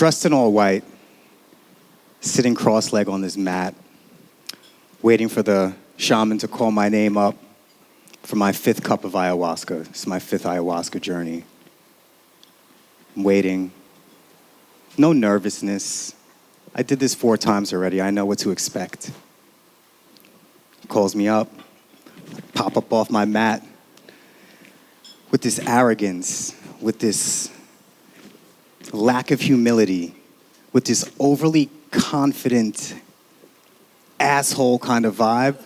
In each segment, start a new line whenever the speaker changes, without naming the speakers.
dressed in all white, sitting cross-legged on this mat, waiting for the shaman to call my name up for my 5th cup of ayahuasca. This is my 5th ayahuasca journey. I'm waiting. No nervousness. I did this 4 times already. I know what to expect. He calls me up, pop up off my mat with this arrogance, with this lack of humility, with this overly confident asshole kind of vibe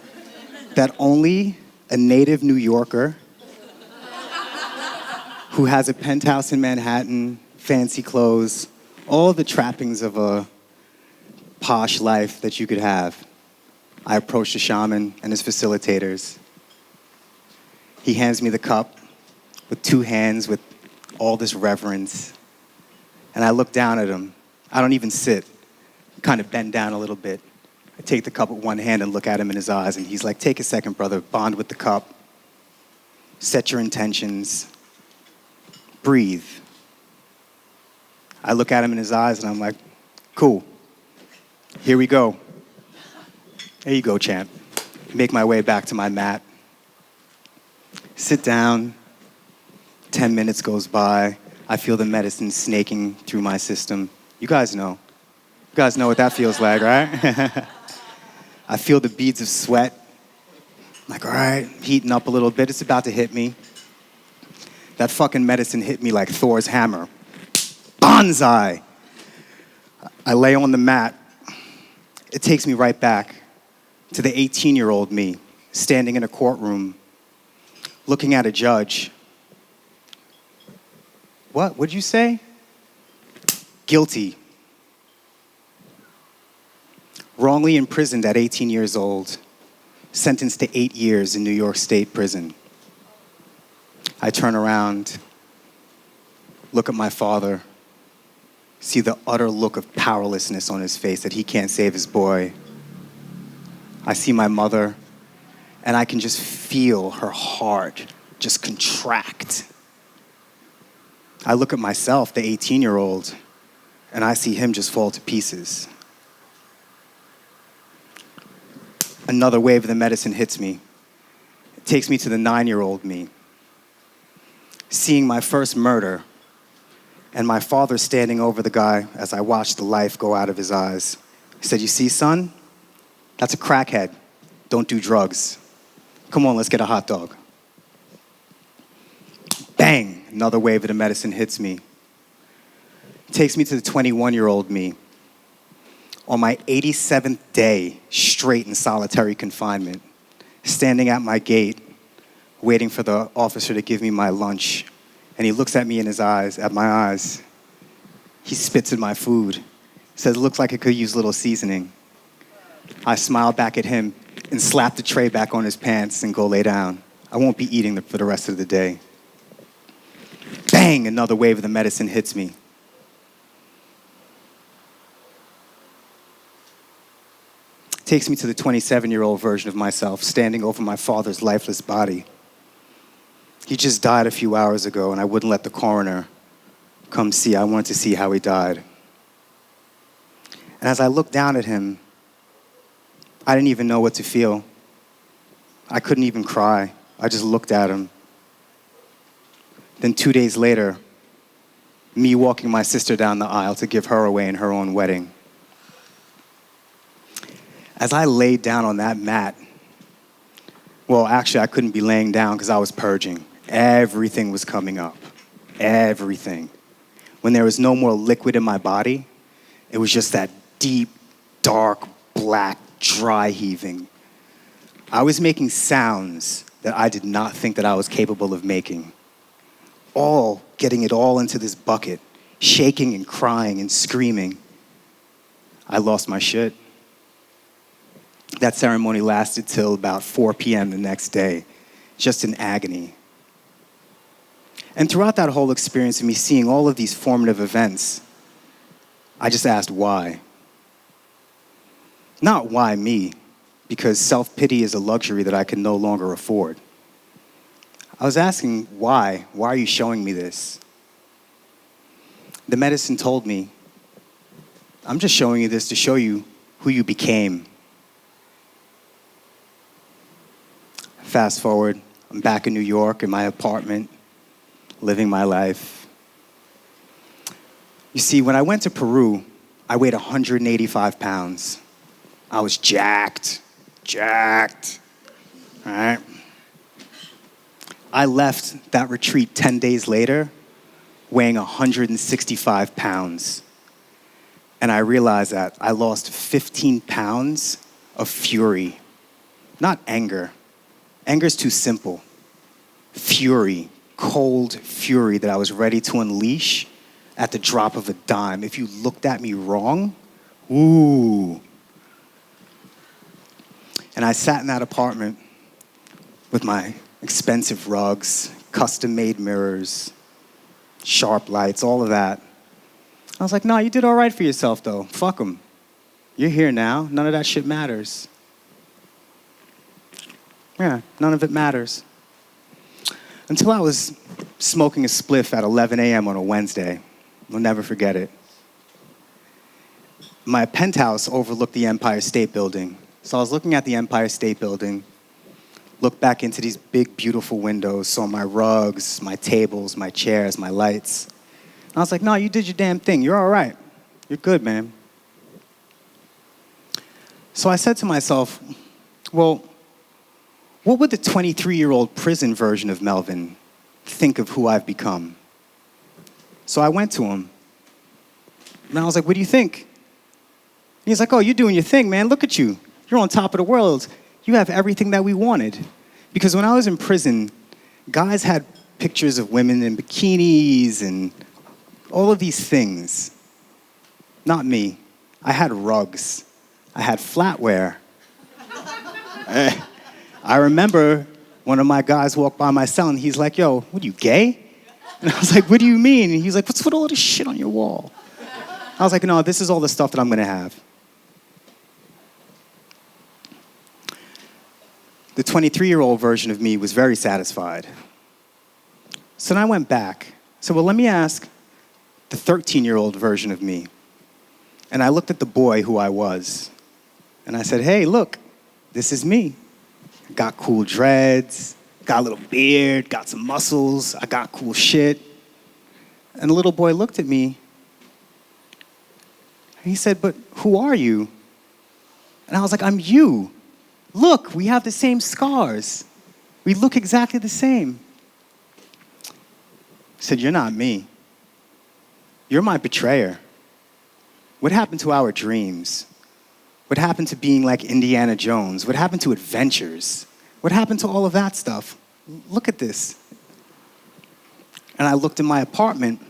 that only a native New Yorker who has a penthouse in Manhattan, fancy clothes, all the trappings of a posh life that you could have. I approach the shaman and his facilitators. He hands me the cup with 2 hands with all this reverence. And I look down at him. I don't even sit. I kind of bend down a little bit. I take the cup with 1 hand and look at him in his eyes, and he's like, take a second, brother. Bond with the cup. Set your intentions. Breathe. I look at him in his eyes, and I'm like, cool. Here we go. There you go, champ. Make my way back to my mat. Sit down. 10 minutes goes by. I feel the medicine snaking through my system. You guys know. You guys know what that feels like, right? I feel the beads of sweat. I'm like, all right, heating up a little bit. It's about to hit me. That fucking medicine hit me like Thor's hammer. Bonsai! I lay on the mat. It takes me right back to the 18-year-old me, standing in a courtroom, looking at a judge. What? What'd you say? Guilty. Wrongly imprisoned at 18 years old, sentenced to 8 years in New York State prison. I turn around, look at my father, see the utter look of powerlessness on his face that he can't save his boy. I see my mother, and I can just feel her heart just contract. I look at myself, the 18-year-old, and I see him just fall to pieces. Another wave of the medicine hits me. It takes me to the 9-year-old me. Seeing my first murder, and my father standing over the guy as I watched the life go out of his eyes. He said, you see, son? That's a crackhead. Don't do drugs. Come on, let's get a hot dog. Bang! Another wave of the medicine hits me. Takes me to the 21-year-old me. On my 87th day, straight in solitary confinement, standing at my gate, waiting for the officer to give me my lunch. And he looks at me in his eyes, at my eyes. He spits in my food. Says, looks like it could use a little seasoning. I smile back at him and slap the tray back on his pants and go lay down. I won't be eating for the rest of the day. Bang! Another wave of the medicine hits me. Takes me to the 27-year-old version of myself, standing over my father's lifeless body. He just died a few hours ago, and I wouldn't let the coroner come see. I wanted to see how he died. And as I looked down at him, I didn't even know what to feel. I couldn't even cry. I just looked at him. Then 2 days later, me walking my sister down the aisle to give her away in her own wedding. As I laid down on that mat, well, actually, I couldn't be laying down because I was purging. Everything was coming up. Everything. When there was no more liquid in my body, it was just that deep, dark, black, dry heaving. I was making sounds that I did not think that I was capable of making. Getting it all into this bucket, shaking and crying and screaming. I lost my shit. That ceremony lasted till about 4 p.m. the next day, just in agony. And throughout that whole experience of me seeing all of these formative events, I just asked why. Not why me, because self-pity is a luxury that I can no longer afford. I was asking why? Why are you showing me this? The medicine told me I'm just showing you this to show you who you became. Fast forward, I'm back in New York in my apartment, living my life. You see, when I went to Peru, I weighed 185 pounds. I was jacked, all right? I left that retreat 10 days later, weighing 165 pounds. And I realized that I lost 15 pounds of fury, not anger. Anger's too simple. Fury, cold fury that I was ready to unleash at the drop of a dime. If you looked at me wrong, ooh. And I sat in that apartment with my expensive rugs, custom-made mirrors, sharp lights, all of that. I was like, no, you did all right for yourself, though. Fuck them. You're here now. None of that shit matters. Yeah, none of it matters. Until I was smoking a spliff at 11 a.m. on a Wednesday. I'll never forget it. My penthouse overlooked the Empire State Building. So I was looking at the Empire State Building, looked back into these big, beautiful windows, saw my rugs, my tables, my chairs, my lights. I was like, no, you did your damn thing. You're all right. You're good, man. So I said to myself, well, what would the 23-year-old prison version of Melvin think of who I've become? So I went to him, and I was like, what do you think? He's like, oh, you're doing your thing, man. Look at you. You're on top of the world. You have everything that we wanted. Because when I was in prison, guys had pictures of women in bikinis and all of these things. Not me. I had rugs. I had flatware. I remember one of my guys walked by my cell and he's like, yo, what are you, gay? And I was like, what do you mean? And he's like, what's with all this shit on your wall? I was like, no, this is all the stuff that I'm gonna have. The 23-year-old version of me was very satisfied. So then I went back. So, well, let me ask the 13-year-old version of me. And I looked at the boy who I was. And I said, hey, look, this is me. Got cool dreads, got a little beard, got some muscles, I got cool shit. And the little boy looked at me. And he said, but who are you? And I was like, I'm you. Look, we have the same scars. We look exactly the same. He said, you're not me. You're my betrayer. What happened to our dreams? What happened to being like Indiana Jones? What happened to adventures? What happened to all of that stuff? Look at this. And I looked in my apartment,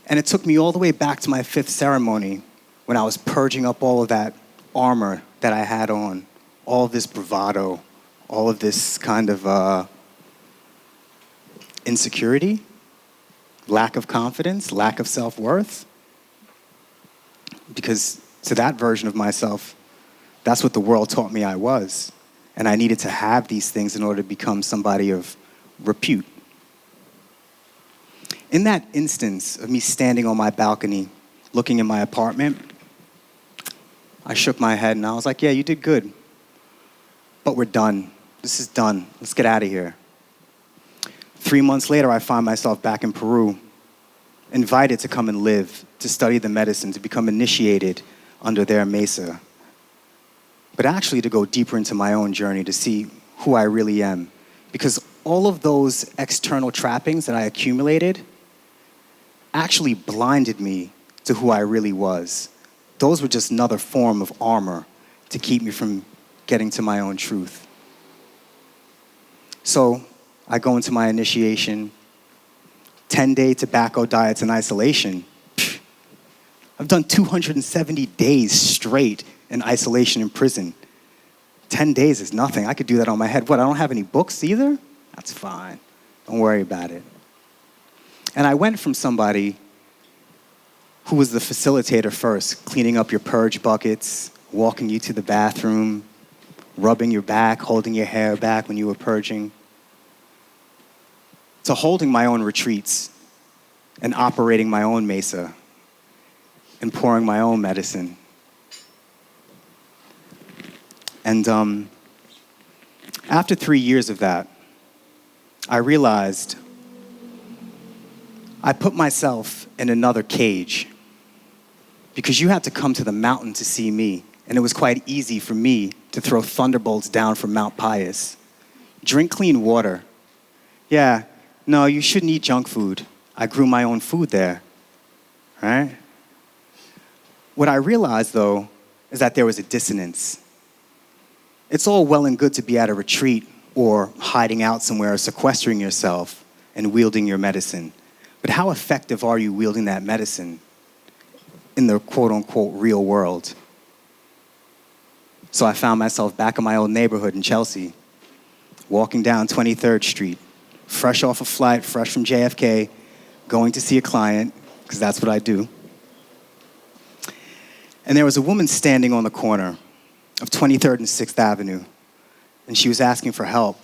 and it took me all the way back to my 5th ceremony when I was purging up all of that armor that I had on, all of this bravado, all of this kind of insecurity, lack of confidence, lack of self-worth. Because to that version of myself, that's what the world taught me I was. And I needed to have these things in order to become somebody of repute. In that instance of me standing on my balcony, looking in my apartment, I shook my head and I was like, yeah, you did good. But we're done. This is done. Let's get out of here. 3 months later, I find myself back in Peru, invited to come and live, to study the medicine, to become initiated under their mesa. But actually to go deeper into my own journey to see who I really am. Because all of those external trappings that I accumulated actually blinded me to who I really was. Those were just another form of armor to keep me from getting to my own truth. So I go into my initiation, 10-day tobacco diets in isolation. I've done 270 days straight in isolation in prison. 10 days is nothing. I could do that on my head. What, I don't have any books either? That's fine. Don't worry about it. And I went from somebody who was the facilitator first, cleaning up your purge buckets, walking you to the bathroom, rubbing your back, holding your hair back when you were purging, to holding my own retreats and operating my own mesa and pouring my own medicine. And after 3 years of that, I realized I put myself in another cage because you had to come to the mountain to see me, and it was quite easy for me to throw thunderbolts down from Mount Pius. Drink clean water. Yeah, no, you shouldn't eat junk food. I grew my own food there, right? What I realized, though, is that there was a dissonance. It's all well and good to be at a retreat or hiding out somewhere or sequestering yourself and wielding your medicine. But how effective are you wielding that medicine in the quote-unquote real world? So I found myself back in my old neighborhood in Chelsea, walking down 23rd Street, fresh off a flight, fresh from JFK, going to see a client, because that's what I do. And there was a woman standing on the corner of 23rd and 6th Avenue, and she was asking for help.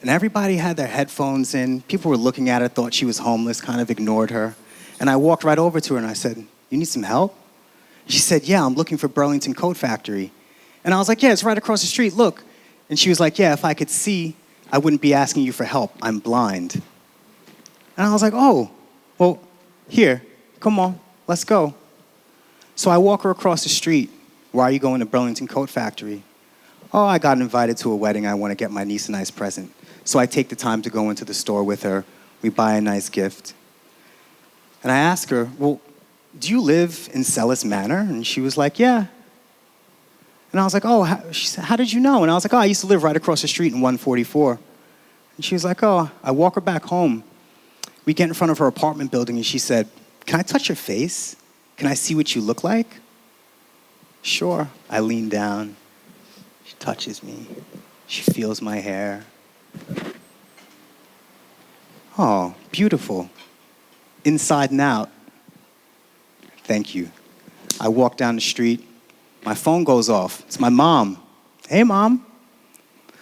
And everybody had their headphones in. People were looking at her, thought she was homeless, kind of ignored her. And I walked right over to her and I said, "You need some help?" She said, "Yeah, I'm looking for Burlington Coat Factory." And I was like, "Yeah, it's right across the street, look." And she was like, "Yeah, if I could see, I wouldn't be asking you for help. I'm blind." And I was like, "Oh, well, here, come on, let's go." So I walk her across the street. "Why are you going to Burlington Coat Factory?" "Oh, I got invited to a wedding. I want to get my niece a nice present." So I take the time to go into the store with her. We buy a nice gift. And I ask her, "Well, do you live in Sellis Manor?" And she was like, "Yeah." And I was like, "Oh," she said, "How did you know?" And I was like, "Oh, I used to live right across the street in 144. And she was like, "Oh." I walk her back home. We get in front of her apartment building and she said, "Can I touch your face? Can I see what you look like?" Sure. I lean down. She touches me. She feels my hair. Oh, beautiful. Inside and out. Thank you. I walk down the street. My phone goes off. It's my mom. "Hey, Mom.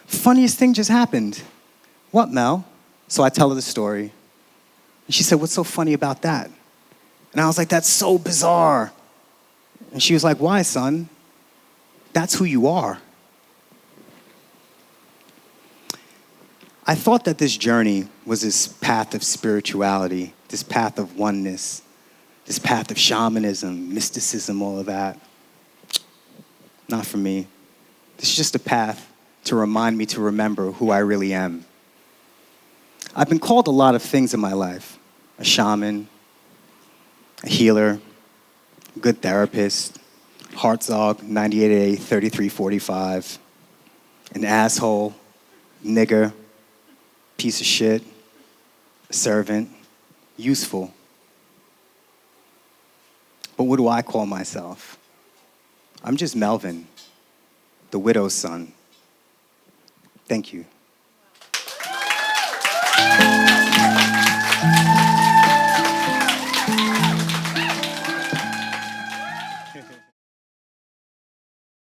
Funniest thing just happened." "What, Mel?" So I tell her the story. And she said, "What's so funny about that?" And I was like, "That's so bizarre." And she was like, "Why, son? That's who you are." I thought that this journey was this path of spirituality, this path of oneness, this path of shamanism, mysticism, all of that. Not for me. This is just a path to remind me to remember who I really am. I've been called a lot of things in my life: a shaman, a healer, a good therapist, Hartzog, 98A, 3345, an asshole, nigger, piece of shit, a servant, useful. But what do I call myself? I'm just Melvin, the widow's son. Thank you.